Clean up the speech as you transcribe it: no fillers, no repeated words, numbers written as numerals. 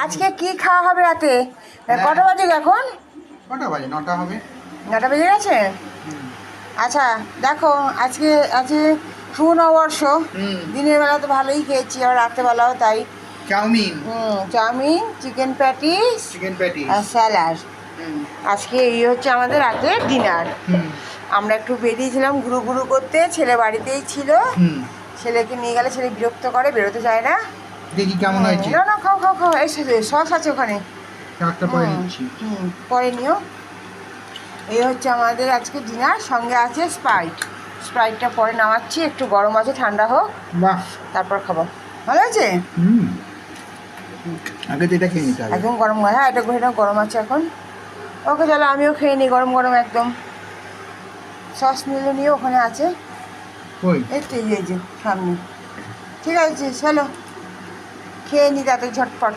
আজকে কি খাওয়া হবে রাতে? কটা বাজে এখন? কটা বাজে? 9টা হবে। 9টা বেজে গেছে। আচ্ছা দেখো, আজকে আছে শুভ নববর্ষ। দিনের বেলা তো ভালোই খেয়েছি, আর রাত্রেবেলাও তাই। চাউমিন, চাউমিন, চিকেন প্যাটিস আর স্যালাড। আজকে এই হচ্ছে আমাদের রাতের ডিনার। আমরা একটু বেরিয়েছিলাম ঘুরু ঘুরু করতে, ছেলে বাড়িতেই ছিল। ছেলেকে নিয়ে গেলে ছেলে বিরক্ত করে, বেরোতে চায় না। দেখি কেমন হয়েছে। না না, খাও খাও খাও, এর সাথে সস আছে ওখানে। চারটা পরে নিচ্ছি। পরে নিও। এই হচ্ছে আমাদের আজকে ডিনার, সঙ্গে আছে স্প্রাইট। স্প্রাইটটা পরে নামাচ্ছি, একটু গরম আছে, ঠান্ডা হোক বাহ, তারপর খাবো। ভালো আছে? আগে তো এটা খেয়ে নিতে হবে। একদম গরম, হ্যাঁ এটা গরম আছে এখন। ওকে চলো, আমিও খেয়ে নিই গরম গরম একদম। সস নিলে নিয়ে ওখানে আছে, কই? একটু এই যে সামনে। ঠিক আছে চলো খেয়ে নিই তাতে ঝটপট।